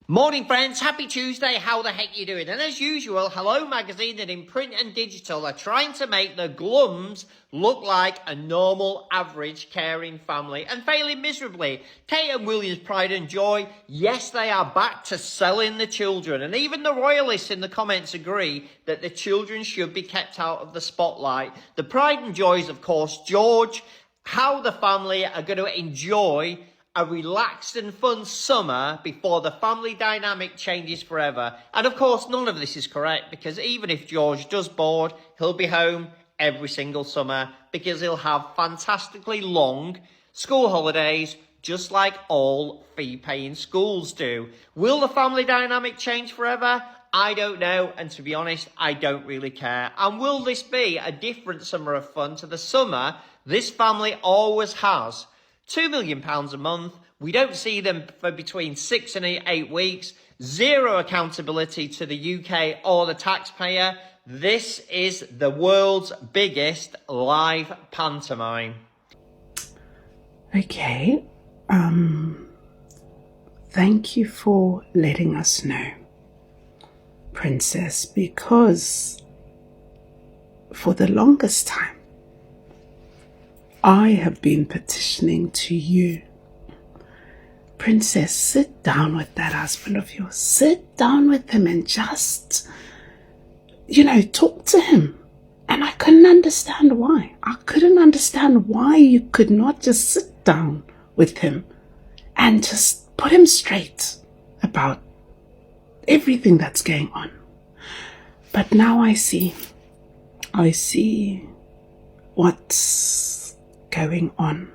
Morning friends, happy Tuesday, how the heck you doing? And as usual, Hello Magazine and in print and digital are trying to make the Glums look like a normal, average, caring family and failing miserably. Kate and William's pride and joy, yes they are back to selling the children, and even the royalists in the comments agree that the children should be kept out of the spotlight. The pride and joys, of course, George, how the family are going to enjoy a relaxed and fun summer before the family dynamic changes forever. And of course, none of this is correct, because even if George does board, he'll be home every single summer because he'll have fantastically long school holidays, just like all fee-paying schools do. Will the family dynamic change forever? I don't know, and to be honest, I don't really care. And will this be a different summer of fun to the summer this family always has? £2 million a month. We don't see them for between 6 and 8 weeks. Zero accountability to the UK or the taxpayer. This is the world's biggest live pantomime. Okay. Thank you for letting us know, Princess, because for the longest time, I have been petitioning to you. Princess, sit down with that husband of yours. Sit down with him and just, talk to him. And I couldn't understand why. I couldn't understand why you could not just sit down with him and just put him straight about everything that's going on. But now I see what's going on.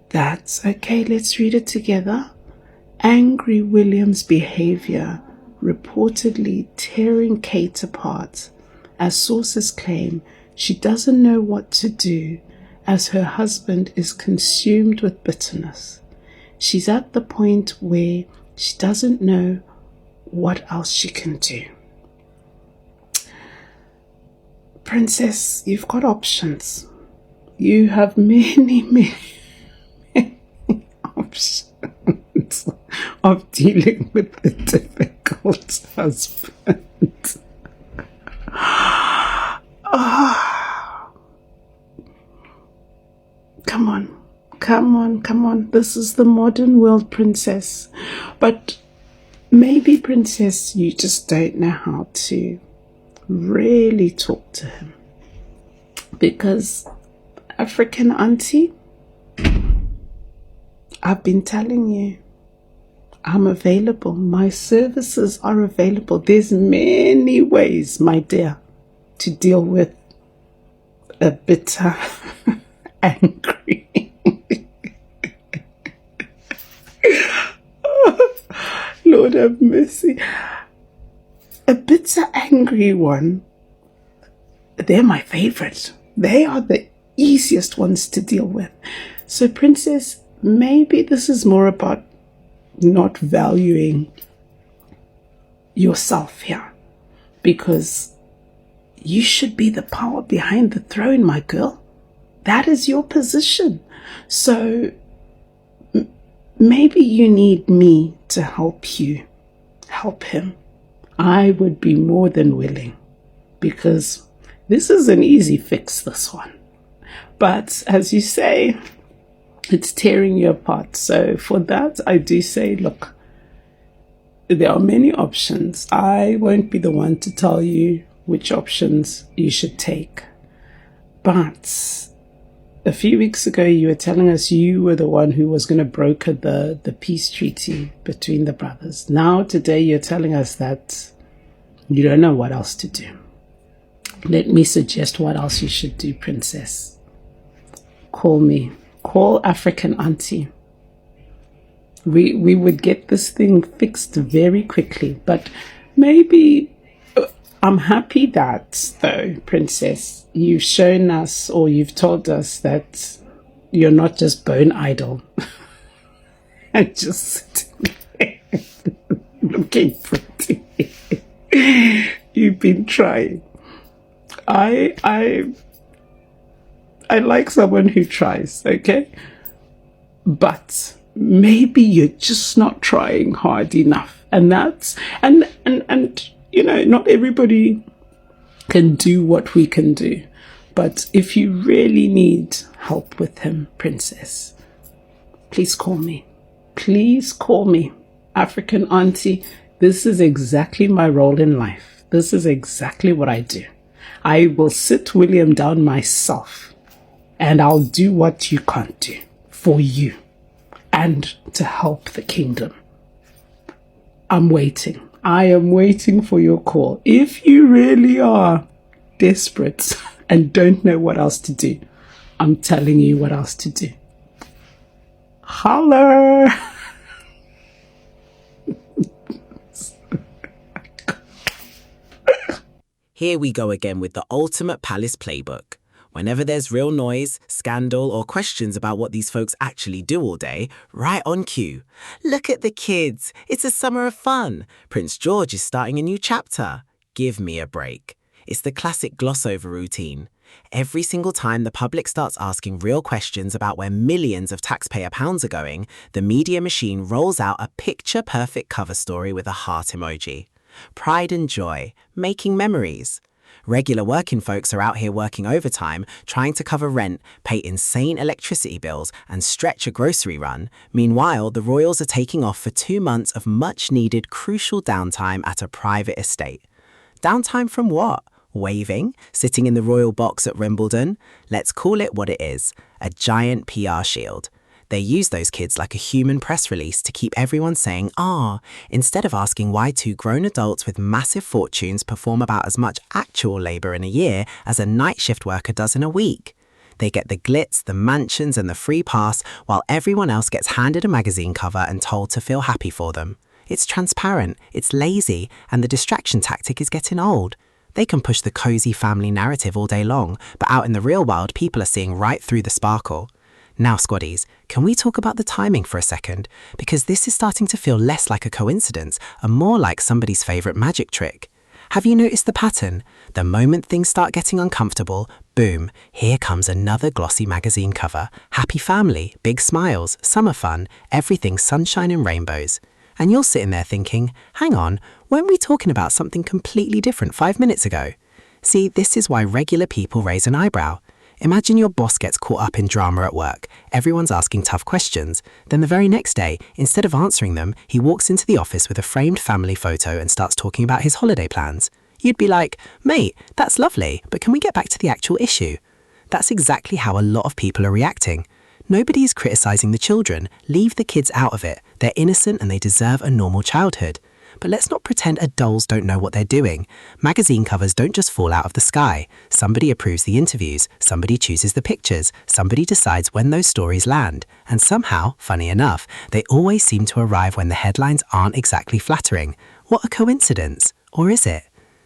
That's okay. Let's read it together. Angry William's behavior reportedly tearing Kate apart, as sources claim she doesn't know what to do as her husband is consumed with bitterness. She's at the point where she doesn't know what else she can do. Princess, you've got options. You have many options of dealing with the difficult husband. Come on. This is the modern world, Princess. But maybe, Princess, you just don't know how to really talk to him. Because African auntie, I've been telling you, I'm available. My services are available. There's many ways, my dear, to deal with a bitter, angry. Lord have mercy. A bitter, angry one, they're my favorite. They are the easiest ones to deal with. So, Princess, maybe this is more about not valuing yourself here, because you should be the power behind the throne, my girl. That is your position. So maybe you need me to help him. I would be more than willing, because this is an easy fix, this one. But as you say, it's tearing you apart. So for that, I do say, look, there are many options. I won't be the one to tell you which options you should take. But a few weeks ago, you were telling us you were the one who was going to broker the peace treaty between the brothers. Now, today, you're telling us that you don't know what else to do. Let me suggest what else you should do, Princess. Call me. Call African auntie. We would get this thing fixed very quickly. But maybe I'm happy that, though, Princess, you've shown us, or you've told us that you're not just bone idle and just sitting there looking pretty. You've been trying. I like someone who tries, okay? But maybe you're just not trying hard enough. And and not everybody can do what we can do. But if you really need help with him, princess, please call me. Please call me. African auntie, this is exactly my role in life. This is exactly what I do. I will sit William down myself and I'll do what you can't do for you and to help the kingdom. I'm waiting. I am waiting for your call. If you really are desperate and don't know what else to do, I'm telling you what else to do. Holler! Here we go again with the ultimate palace playbook. Whenever there's real noise, scandal, or questions about what these folks actually do all day, right on cue. Look at the kids. It's a summer of fun. Prince George is starting a new chapter. Give me a break. It's the classic gloss-over routine. Every single time the public starts asking real questions about where millions of taxpayer pounds are going, the media machine rolls out a picture-perfect cover story with a heart emoji. Pride and joy, making memories. Regular working folks are out here working overtime, trying to cover rent, pay insane electricity bills, and stretch a grocery run. Meanwhile, the royals are taking off for 2 months of much-needed crucial downtime at a private estate. Downtime from what? Waving? Sitting in the royal box at Wimbledon? Let's call it what it is, a giant PR shield. They use those kids like a human press release to keep everyone saying, instead of asking why 2 grown adults with massive fortunes perform about as much actual labour in a year as a night shift worker does in a week. They get the glitz, the mansions and the free pass, while everyone else gets handed a magazine cover and told to feel happy for them. It's transparent, it's lazy, and the distraction tactic is getting old. They can push the cosy family narrative all day long, but out in the real world, people are seeing right through the sparkle. Now, squaddies, can we talk about the timing for a second? Because this is starting to feel less like a coincidence and more like somebody's favourite magic trick. Have you noticed the pattern? The moment things start getting uncomfortable, boom, here comes another glossy magazine cover. Happy family, big smiles, summer fun, everything sunshine and rainbows. And you're sitting there thinking, hang on, weren't we talking about something completely different 5 minutes ago? See, this is why regular people raise an eyebrow. Imagine your boss gets caught up in drama at work. Everyone's asking tough questions. Then the very next day, instead of answering them, he walks into the office with a framed family photo and starts talking about his holiday plans. You'd be like, mate, that's lovely, but can we get back to the actual issue? That's exactly how a lot of people are reacting. Nobody is criticising the children. Leave the kids out of it. They're innocent and they deserve a normal childhood. But let's not pretend adults don't know what they're doing. Magazine covers don't just fall out of the sky. Somebody approves the interviews, somebody chooses the pictures, somebody decides when those stories land. And somehow, funny enough, they always seem to arrive when the headlines aren't exactly flattering. What a coincidence. Or is it?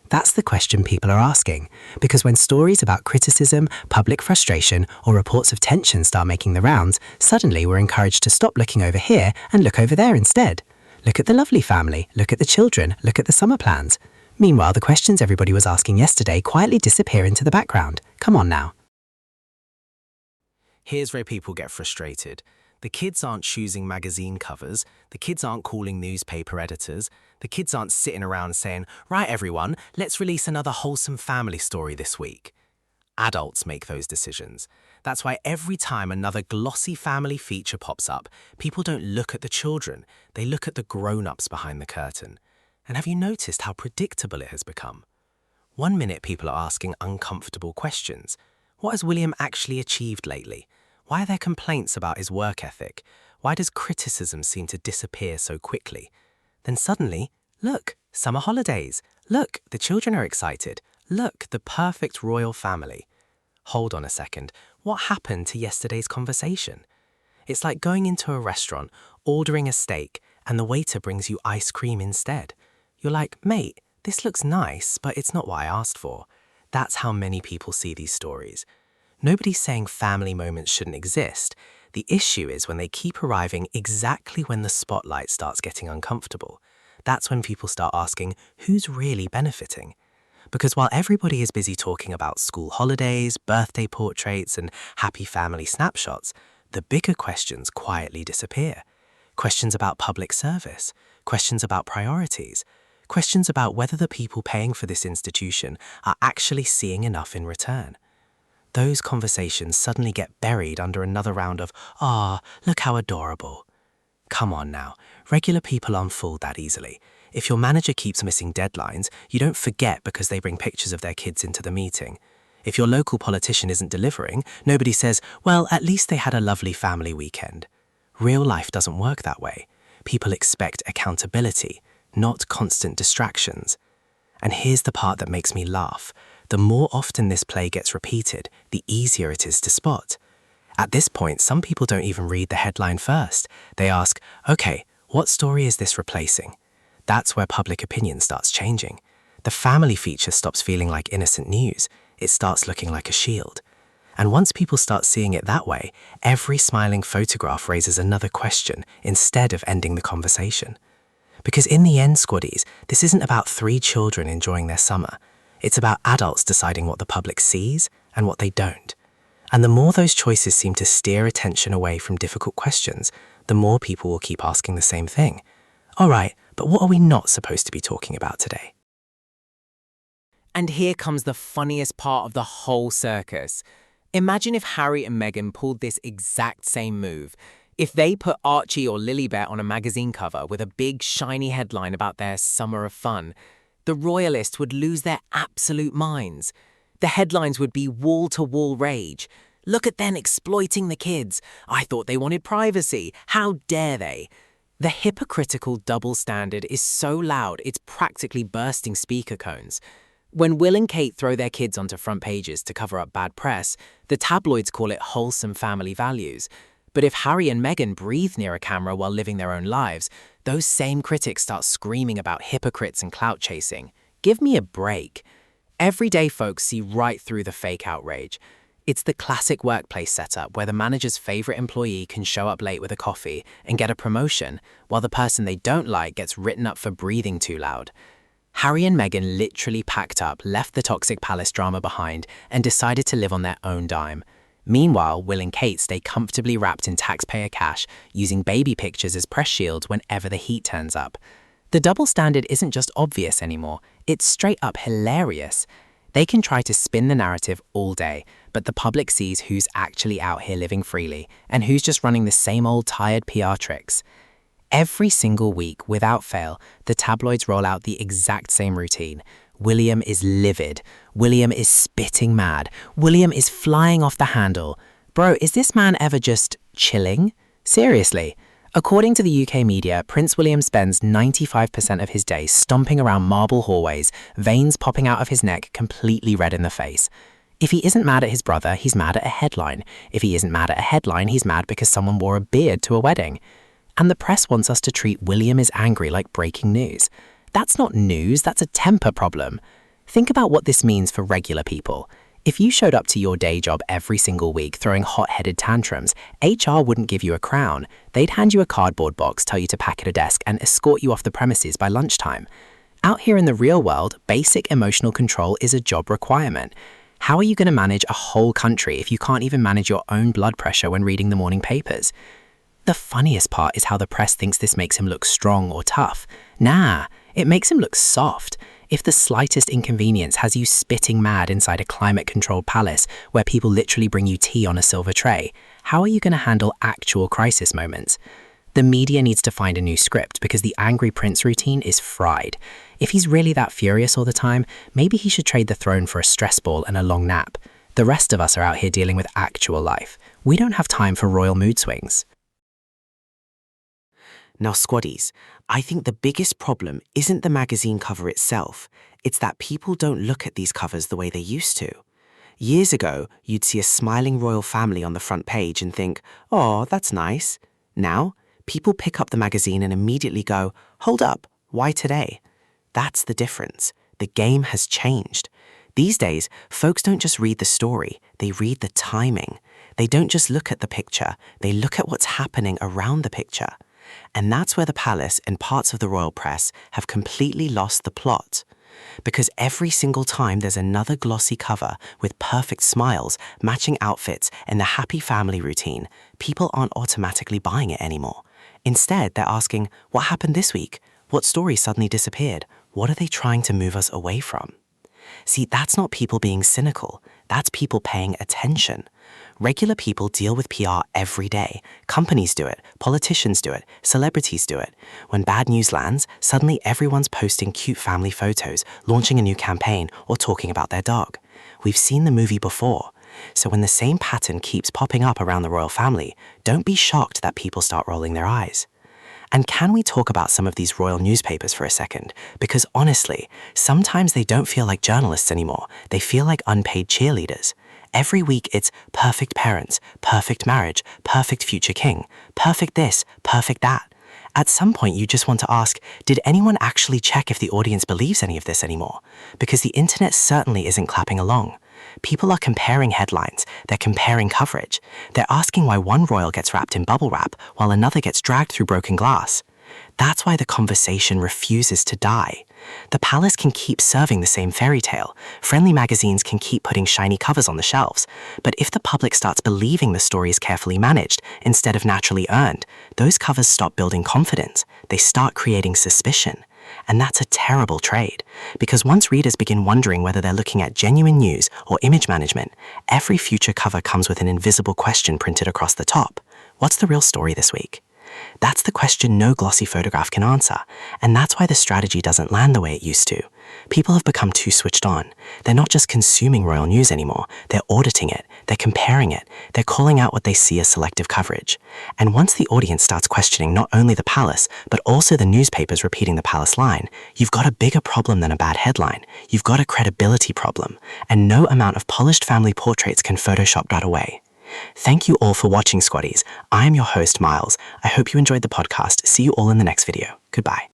That's the question people are asking. Because when stories about criticism, public frustration, or reports of tension start making the rounds, suddenly we're encouraged to stop looking over here and look over there instead. Look at the lovely family, look at the children, look at the summer plans. Meanwhile, the questions everybody was asking yesterday quietly disappear into the background. Come on now. Here's where people get frustrated. The kids aren't choosing magazine covers, the kids aren't calling newspaper editors, the kids aren't sitting around saying, right everyone, let's release another wholesome family story this week. Adults make those decisions. That's why every time another glossy family feature pops up, people don't look at the children, they look at the grown-ups behind the curtain. And have you noticed how predictable it has become? 1 minute people are asking uncomfortable questions. What has William actually achieved lately? Why are there complaints about his work ethic? Why does criticism seem to disappear so quickly? Then suddenly, look, summer holidays. Look, the children are excited. Look, the perfect royal family. Hold on a second, what happened to yesterday's conversation? It's like going into a restaurant, ordering a steak, and the waiter brings you ice cream instead. You're like, mate, this looks nice, but it's not what I asked for. That's how many people see these stories. Nobody's saying family moments shouldn't exist. The issue is when they keep arriving exactly when the spotlight starts getting uncomfortable. That's when people start asking, who's really benefiting? Because while everybody is busy talking about school holidays, birthday portraits, and happy family snapshots, the bigger questions quietly disappear. questions about public service, questions about priorities, questions about whether the people paying for this institution are actually seeing enough in return. Those conversations suddenly get buried under another round of, look how adorable. Come on now, regular people aren't fooled that easily. If your manager keeps missing deadlines, you don't forget because they bring pictures of their kids into the meeting. If your local politician isn't delivering, nobody says, well, at least they had a lovely family weekend. Real life doesn't work that way. People expect accountability, not constant distractions. And here's the part that makes me laugh. The more often this play gets repeated, the easier it is to spot. At this point, some people don't even read the headline first. They ask, okay, what story is this replacing? That's where public opinion starts changing. The family feature stops feeling like innocent news. It starts looking like a shield. And once people start seeing it that way, every smiling photograph raises another question instead of ending the conversation. Because in the end, squaddies, this isn't about 3 children enjoying their summer. It's about adults deciding what the public sees and what they don't. And the more those choices seem to steer attention away from difficult questions, the more people will keep asking the same thing. All right, but what are we not supposed to be talking about today? And here comes the funniest part of the whole circus. Imagine if Harry and Meghan pulled this exact same move. If they put Archie or Lilibet on a magazine cover with a big shiny headline about their summer of fun, the royalists would lose their absolute minds. The headlines would be wall-to-wall rage. Look at them exploiting the kids. I thought they wanted privacy. How dare they? The hypocritical double standard is so loud it's practically bursting speaker cones. When Will and Kate throw their kids onto front pages to cover up bad press, the tabloids call it wholesome family values. But if Harry and Meghan breathe near a camera while living their own lives, those same critics start screaming about hypocrites and clout chasing. Give me a break. Everyday folks see right through the fake outrage. It's the classic workplace setup where the manager's favorite employee can show up late with a coffee and get a promotion, while the person they don't like gets written up for breathing too loud. Harry and Meghan literally packed up, left the toxic palace drama behind, and decided to live on their own dime. Meanwhile, Will and Kate stay comfortably wrapped in taxpayer cash, using baby pictures as press shields whenever the heat turns up. The double standard isn't just obvious anymore, it's straight up hilarious. They can try to spin the narrative all day, but the public sees who's actually out here living freely and who's just running the same old tired PR tricks. Every single week, without fail, the tabloids roll out the exact same routine. William is livid. William is spitting mad. William is flying off the handle. Bro, is this man ever just chilling? Seriously. According to the UK media, Prince William spends 95% of his day stomping around marble hallways, veins popping out of his neck, completely red in the face. If he isn't mad at his brother, he's mad at a headline. If he isn't mad at a headline, he's mad because someone wore a beard to a wedding. And the press wants us to treat William is angry like breaking news. That's not news, that's a temper problem. Think about what this means for regular people. If you showed up to your day job every single week throwing hot-headed tantrums, HR wouldn't give you a crown. They'd hand you a cardboard box, tell you to pack at a desk, and escort you off the premises by lunchtime. Out here in the real world, basic emotional control is a job requirement. How are you going to manage a whole country if you can't even manage your own blood pressure when reading the morning papers? The funniest part is how the press thinks this makes him look strong or tough. Nah, it makes him look soft. If the slightest inconvenience has you spitting mad inside a climate-controlled palace where people literally bring you tea on a silver tray, how are you going to handle actual crisis moments? The media needs to find a new script because the angry prince routine is fried. If he's really that furious all the time, maybe he should trade the throne for a stress ball and a long nap. The rest of us are out here dealing with actual life. We don't have time for royal mood swings. Now, squaddies, I think the biggest problem isn't the magazine cover itself. It's that people don't look at these covers the way they used to. Years ago, you'd see a smiling royal family on the front page and think, oh, that's nice. Now, people pick up the magazine and immediately go, hold up, why today? That's the difference. The game has changed. These days, folks don't just read the story, they read the timing. They don't just look at the picture, they look at what's happening around the picture. And that's where the palace and parts of the royal press have completely lost the plot. Because every single time there's another glossy cover with perfect smiles, matching outfits, and the happy family routine, people aren't automatically buying it anymore. Instead, they're asking, what happened this week? What story suddenly disappeared? What are they trying to move us away from? See, that's not people being cynical. That's people paying attention. Regular people deal with PR every day. Companies do it, politicians do it, celebrities do it. When bad news lands, suddenly everyone's posting cute family photos, launching a new campaign, or talking about their dog. We've seen the movie before. So when the same pattern keeps popping up around the royal family, don't be shocked that people start rolling their eyes. And can we talk about some of these royal newspapers for a second? Because honestly, sometimes they don't feel like journalists anymore. They feel like unpaid cheerleaders. Every week it's perfect parents, perfect marriage, perfect future king, perfect this, perfect that. At some point you just want to ask, did anyone actually check if the audience believes any of this anymore? Because the internet certainly isn't clapping along. People are comparing headlines, they're comparing coverage. They're asking why one royal gets wrapped in bubble wrap while another gets dragged through broken glass. That's why the conversation refuses to die. The palace can keep serving the same fairy tale. Friendly magazines can keep putting shiny covers on the shelves. But if the public starts believing the story is carefully managed instead of naturally earned, those covers stop building confidence. They start creating suspicion. And that's a terrible trade, because once readers begin wondering whether they're looking at genuine news or image management, every future cover comes with an invisible question printed across the top. What's the real story this week? That's the question no glossy photograph can answer, and that's why the strategy doesn't land the way it used to. People have become too switched on. They're not just consuming royal news anymore, they're auditing it, they're comparing it, they're calling out what they see as selective coverage. And once the audience starts questioning not only the palace, but also the newspapers repeating the palace line, you've got a bigger problem than a bad headline. You've got a credibility problem, and no amount of polished family portraits can Photoshop that away. Thank you all for watching, Squaddies. I am your host, Miles. I hope you enjoyed the podcast. See you all in the next video. Goodbye.